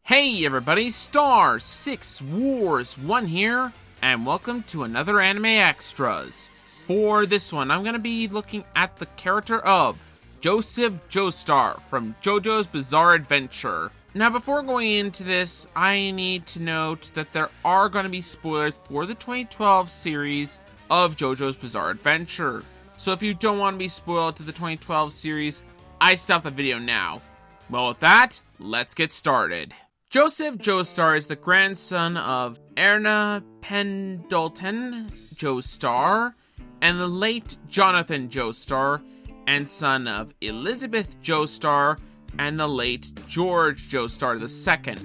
Hey everybody, Star 6 Wars 1 here, and welcome to another Anime Extras. For this one, I'm going to be looking at the character of Jostar from JoJo's Bizarre Adventure. Now before going into this, I need to note that there are going to be spoilers for the 2012 series of JoJo's Bizarre Adventure. So if you don't want to be spoiled to the 2012 series, I stop the video now. Well, with that, let's get started. Joseph Jostar is the grandson of Erna Pendleton Jostar and the late Jonathan Jostar, and son of Elizabeth Jostar and the late George Jostar II.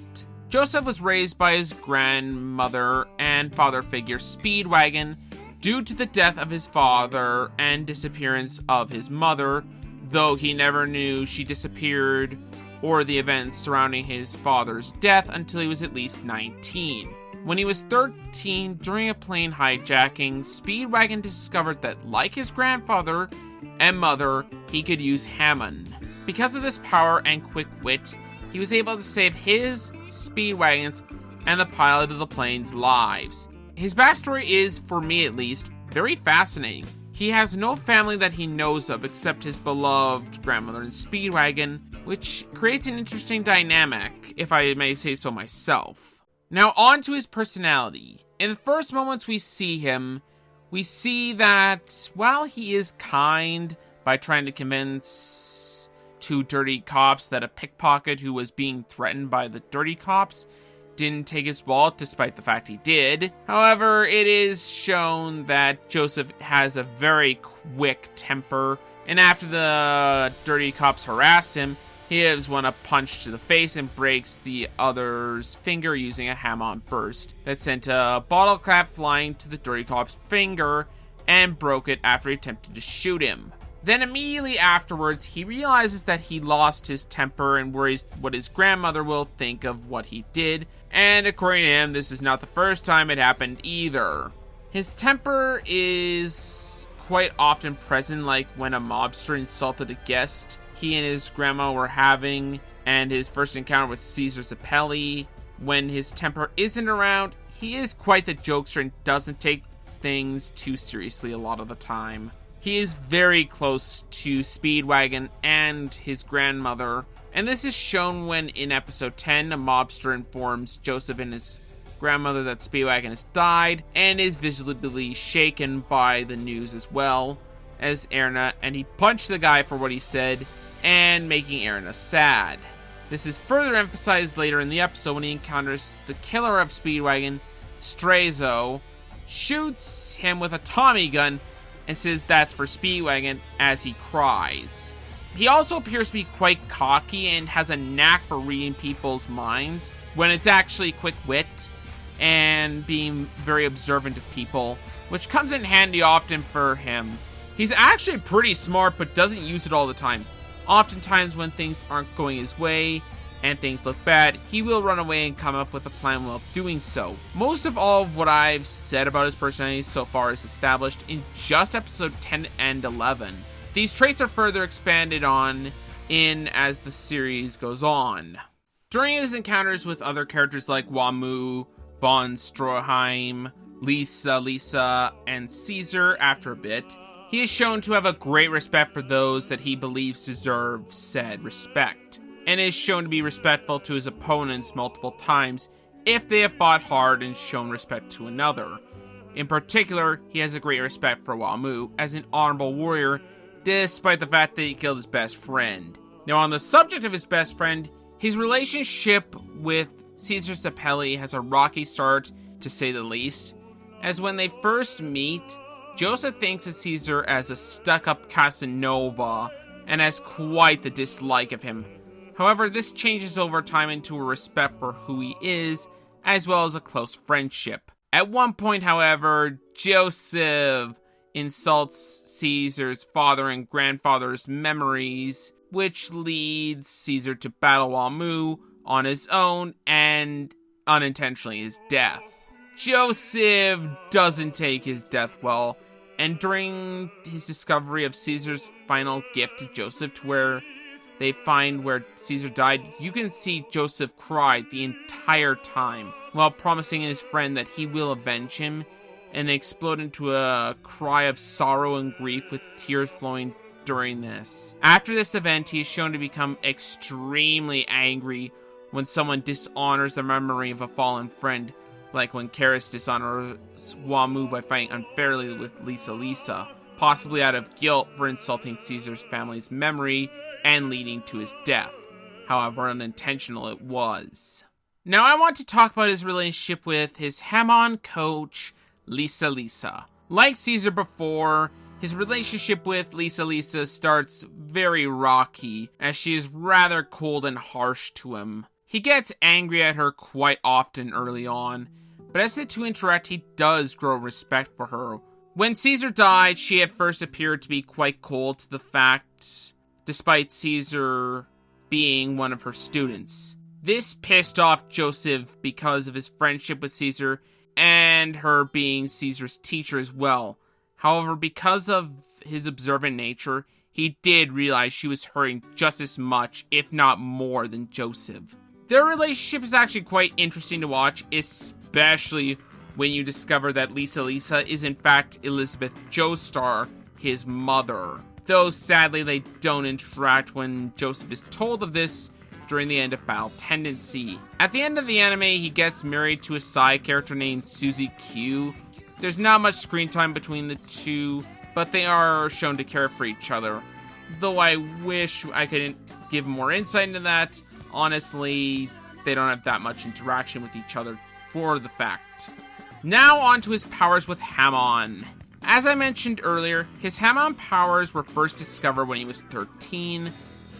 Joseph was raised by his grandmother and father figure Speedwagon due to the death of his father and disappearance of his mother, though he never knew she disappeared or the events surrounding his father's death until he was at least 19. When he was 13, during a plane hijacking, Speedwagon discovered that, like his grandfather and mother, he could use Hammond. Because of this power and quick wit, he was able to save his, Speedwagon's, and the pilot of the plane's lives. His backstory is, for me at least, very fascinating. He has no family that he knows of except his beloved grandmother and Speedwagon, which creates an interesting dynamic, if I may say so myself. Now on to his personality. In the first moments we see him, we see that while he is kind by trying to convince two dirty cops that a pickpocket who was being threatened by the dirty cops didn't take his wallet, despite the fact he did. However, it is shown that Joseph has a very quick temper, and after the dirty cops harass him, he gives one a punch to the face and breaks the other's finger using a hammer burst that sent a bottle cap flying to the dirty cop's finger and broke it after he attempted to shoot him. Then immediately afterwards, he realizes that he lost his temper and worries what his grandmother will think of what he did, and according to him, this is not the first time it happened either. His temper is quite often present, like when a mobster insulted a guest he and his grandma were having, and his first encounter with Caesar Zappelli. When his temper isn't around, he is quite the jokester and doesn't take things too seriously a lot of the time. He is very close to Speedwagon and his grandmother, and this is shown when in episode 10, a mobster informs Joseph and his grandmother that Speedwagon has died, and is visibly shaken by the news as well as Erna, and he punched the guy for what he said, and making Erna sad. This is further emphasized later in the episode when he encounters the killer of Speedwagon, Strazo, shoots him with a Tommy gun, and says that's for Speedwagon as he cries. He also appears to be quite cocky and has a knack for reading people's minds when it's actually quick wit and being very observant of people, which comes in handy often for him. He's actually pretty smart but doesn't use it all the time. Oftentimes when things aren't going his way and things look bad, he will run away and come up with a plan while doing so. Most of all of what I've said about his personality so far is established in just episode 10 and 11. These traits are further expanded on as the series goes on. During his encounters with other characters like Wamu, Von Stroheim, Lisa, and Caesar after a bit, he is shown to have a great respect for those that he believes deserve said respect, and is shown to be respectful to his opponents multiple times if they have fought hard and shown respect to another. In particular, he has a great respect for Wamu as an honorable warrior, despite the fact that he killed his best friend. Now, on the subject of his best friend, his relationship with Caesar Zappelli has a rocky start, to say the least, as when they first meet, Joseph thinks of Caesar as a stuck-up Casanova and has quite the dislike of him. However, this changes over time into a respect for who he is, as well as a close friendship. At one point, however, Joseph insults Caesar's father and grandfather's memories, which leads Caesar to battle Wamu on his own and unintentionally his death. Joseph doesn't take his death well, and during his discovery of Caesar's final gift to Joseph, to where they find where Caesar died, you can see Joseph cry the entire time, while promising his friend that he will avenge him, and explode into a cry of sorrow and grief with tears flowing during this. After this event, he is shown to become extremely angry when someone dishonors the memory of a fallen friend, like when Karis dishonors Wamu by fighting unfairly with Lisa, possibly out of guilt for insulting Caesar's family's memory and leading to his death. However unintentional it was. Now I want to talk about his relationship with his Hamon coach, Lisa. Like Caesar before, his relationship with Lisa starts very rocky, as she is rather cold and harsh to him. He gets angry at her quite often early on, but as the two interact, he does grow respect for her. When Caesar died, she at first appeared to be quite cold to the fact, despite Caesar being one of her students. This pissed off Joseph because of his friendship with Caesar and her being Caesar's teacher as well. However, because of his observant nature, he did realize she was hurting just as much, if not more, than Joseph. Their relationship is actually quite interesting to watch, especially when you discover that Lisa is in fact Elizabeth Jostar, his mother. Though sadly they don't interact when Joseph is told of this during the end of Battle Tendency. At the end of the anime, he gets married to a side character named Suzy Q. There's not much screen time between the two, but they are shown to care for each other. Though I wish I could give more insight into that, honestly, they don't have that much interaction with each other for the fact. Now on to his powers with Hamon. As I mentioned earlier, his Hamon powers were first discovered when he was 13.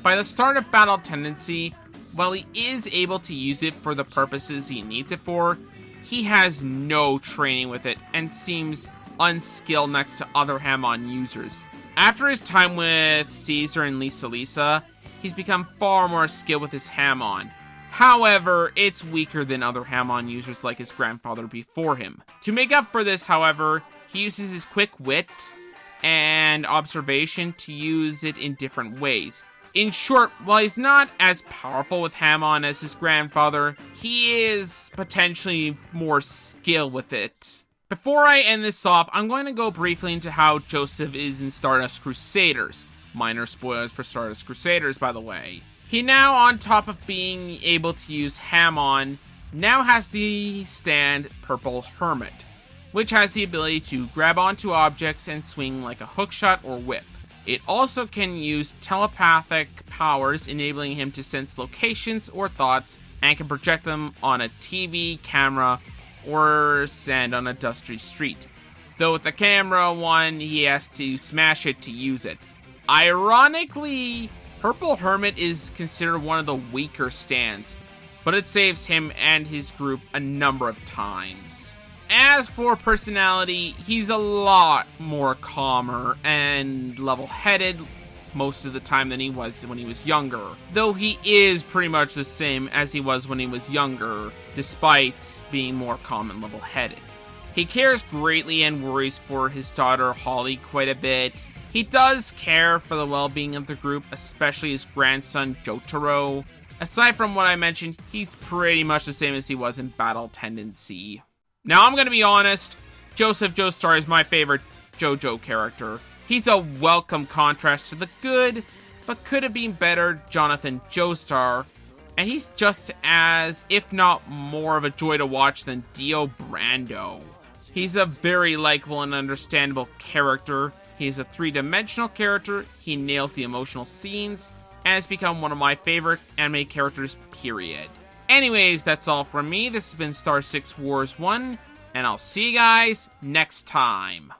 By the start of Battle Tendency, while he is able to use it for the purposes he needs it for, he has no training with it and seems unskilled next to other Hamon users. After his time with Caesar and Lisa, he's become far more skilled with his Hamon. However, it's weaker than other Hamon users like his grandfather before him. To make up for this, however, he uses his quick wit and observation to use it in different ways. In short, while he's not as powerful with Hamon as his grandfather, he is potentially more skilled with it. Before I end this off, I'm going to go briefly into how Joseph is in Stardust Crusaders. Minor spoilers for Stardust Crusaders, by the way. He now, on top of being able to use Hamon, now has the stand Purple Hermit, which has the ability to grab onto objects and swing like a hookshot or whip. It also can use telepathic powers, enabling him to sense locations or thoughts, and can project them on a TV, camera, or sand on a dusty street. Though with the camera one, he has to smash it to use it. Ironically, Purple Hermit is considered one of the weaker stands, but it saves him and his group a number of times. As for personality, he's a lot more calmer and level-headed most of the time than he was when he was younger. Though he is pretty much the same as he was when he was younger, despite being more calm and level-headed. He cares greatly and worries for his daughter Holly quite a bit. He does care for the well-being of the group, especially his grandson Jotaro. Aside from what I mentioned, he's pretty much the same as he was in Battle Tendency. Now, I'm going to be honest, Joseph Joestar is my favorite JoJo character. He's a welcome contrast to the good, but could have been better Jonathan Joestar, and he's just as, if not more of a joy to watch than Dio Brando. He's a very likable and understandable character. He's a three-dimensional character, he nails the emotional scenes, and has become one of my favorite anime characters, period. Anyways, that's all from me. This has been Star 6 Wars 1, and I'll see you guys next time.